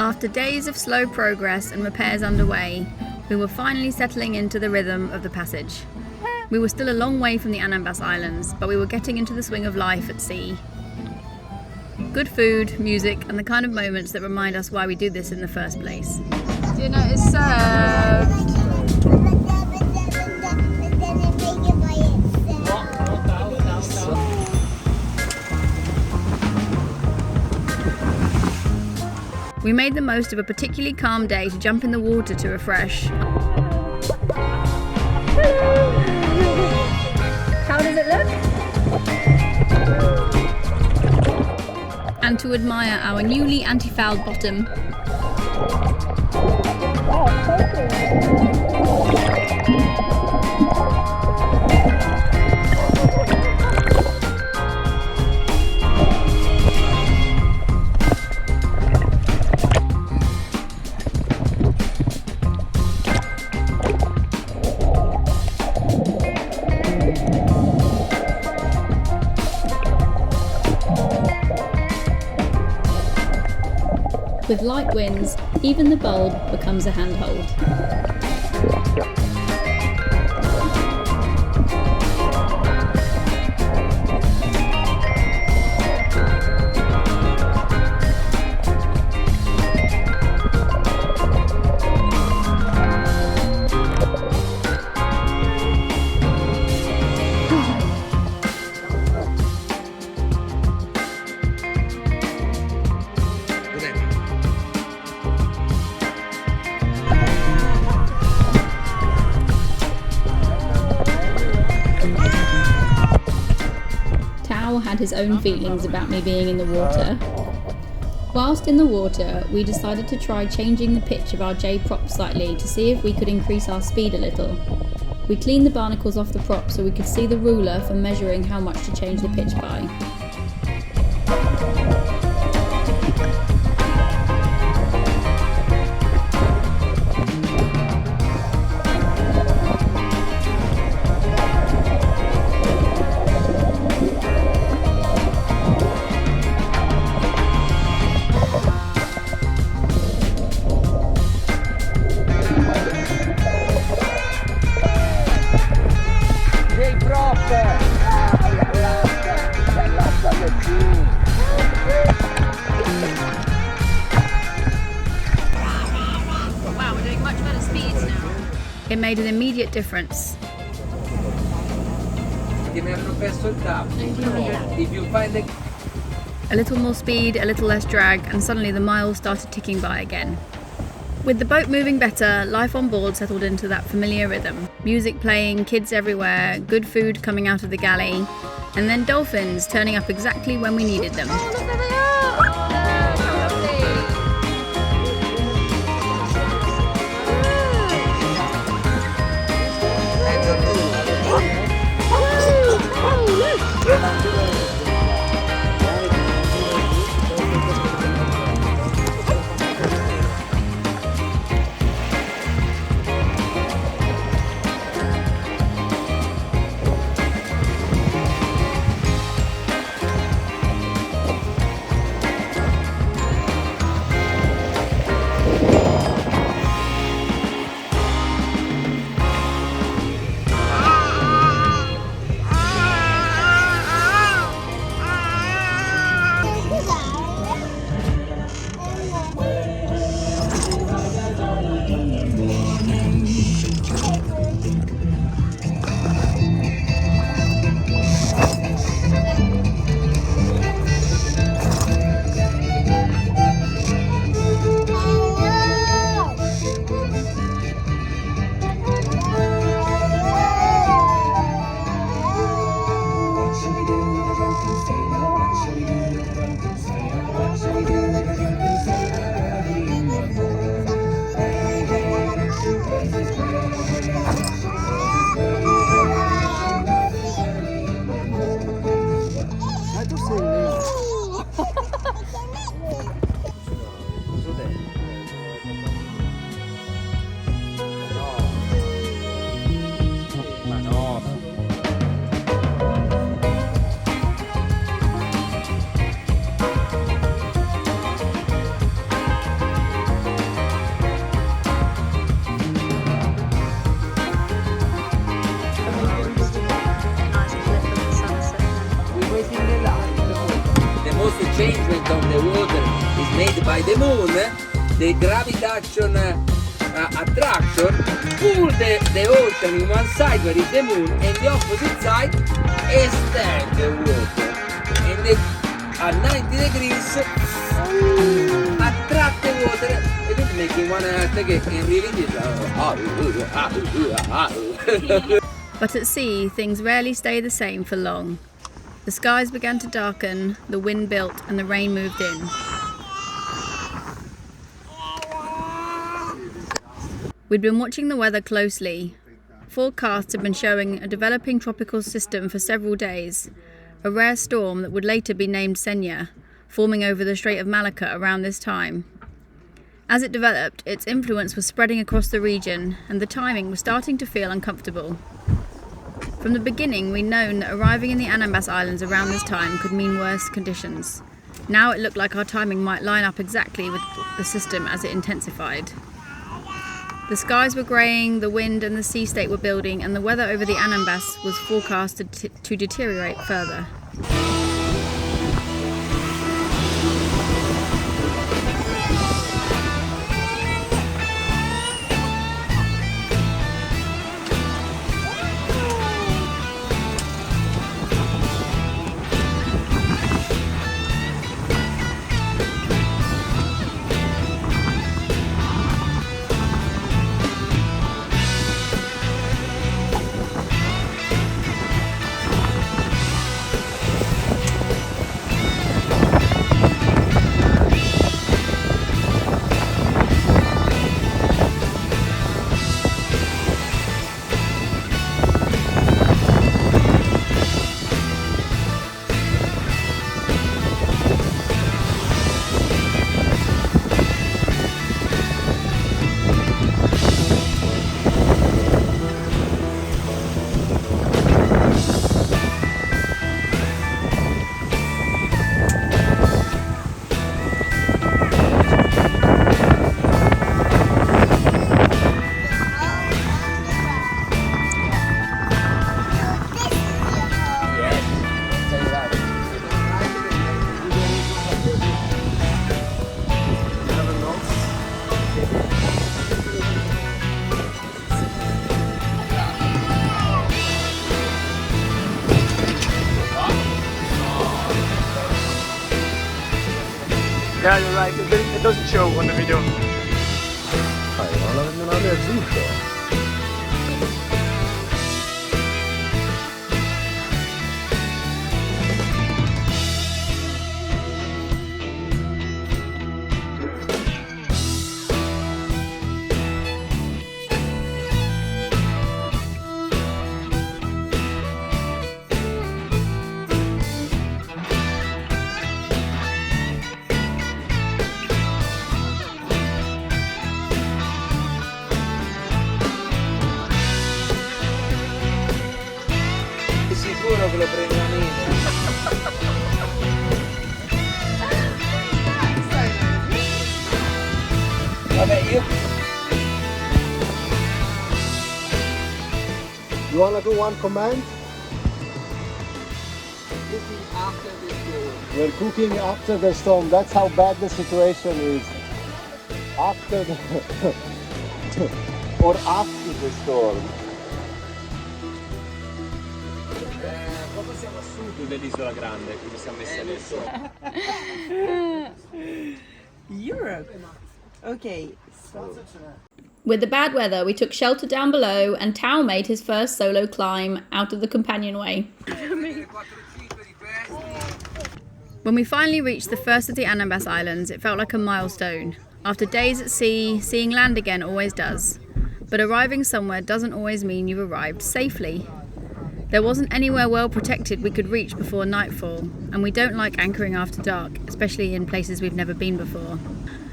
After days of slow progress and repairs underway, we were finally settling into the rhythm of the passage. We were still a long way from the Anambas Islands, but we were getting into the swing of life at sea. Good food, music, and the kind of moments that remind us why we do this in the first place. Dinner is served. We made the most of a particularly calm day to jump in the water to refresh. How does it look? And to admire our newly anti-fouled bottom. With light winds, even the bulb becomes a handhold. Had his own feelings about me being in the water. Whilst in the water, we decided to try changing the pitch of our J prop slightly to see if we could increase our speed a little. We cleaned the barnacles off the prop so we could see the ruler for measuring how much to change the pitch by. Wow, we're doing much better speeds now. It made an immediate difference. If you find the A little more speed, a little less drag, and suddenly the miles started ticking by again. With the boat moving better, life on board settled into that familiar rhythm. Music playing, kids everywhere, good food coming out of the galley, and then dolphins turning up exactly when we needed them. Oh, look where they are! Oh, how lovely! by the moon, the gravitation attraction, pull the ocean in one side where is the moon, and the opposite side extend the water. And at 90 degrees, attract the water, and it's making one earth again, and really is. But at sea, things rarely stay the same for long. The skies began to darken, the wind built, and the rain moved in. We'd been watching the weather closely. Forecasts had been showing a developing tropical system for several days, a rare storm that would later be named Senyar, forming over the Strait of Malacca around this time. As it developed, its influence was spreading across the region, and the timing was starting to feel uncomfortable. From the beginning, we'd known that arriving in the Anambas Islands around this time could mean worse conditions. Now it looked like our timing might line up exactly with the system as it intensified. The skies were greying, the wind and the sea state were building, and the weather over the Anambas was forecasted to deteriorate further. Yeah, you're right. It doesn't show on the video. Non l'avevo visto. Sicuro che lo prendo a me. Vabbè, io... You wanna do one command? Cooking after the storm. We're cooking after the storm. That's how bad the situation is. After the or after the storm. Proprio siamo a sud dell'isola grande, quindi siamo messi adesso. Europe. Okay, so With the bad weather, we took shelter down below, and Tao made his first solo climb out of the companionway. When we finally reached the first of the Anambas Islands, it felt like a milestone. After days at sea, seeing land again always does. But arriving somewhere doesn't always mean you've arrived safely. There wasn't anywhere well protected we could reach before nightfall, and we don't like anchoring after dark, especially in places we've never been before,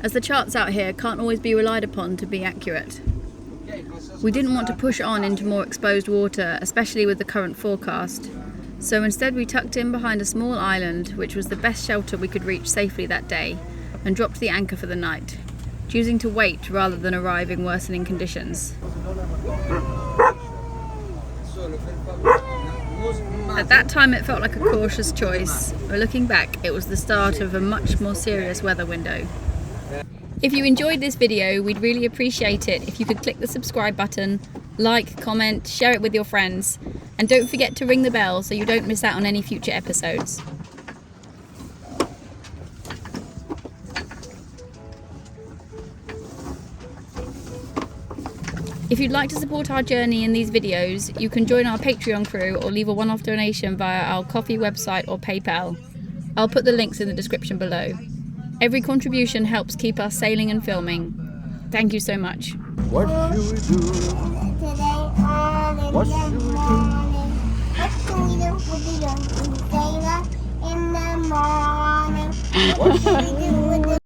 as the charts out here can't always be relied upon to be accurate. We didn't want to push on into more exposed water, especially with the current forecast, so instead we tucked in behind a small island, which was the best shelter we could reach safely that day, and dropped the anchor for the night, choosing to wait rather than arrive in worsening conditions. At that time it felt like a cautious choice, but looking back it was the start of a much more serious weather window. If you enjoyed this video, we'd really appreciate it if you could click the subscribe button, like, comment, share it with your friends, and don't forget to ring the bell so you don't miss out on any future episodes. If you'd like to support our journey in these videos, you can join our Patreon crew or leave a one-off donation via our Ko-fi website or PayPal. I'll put the links in the description below. Every contribution helps keep us sailing and filming. Thank you so much. What should we do? What should we do? What should we do with the young sailor in the morning? What should we do?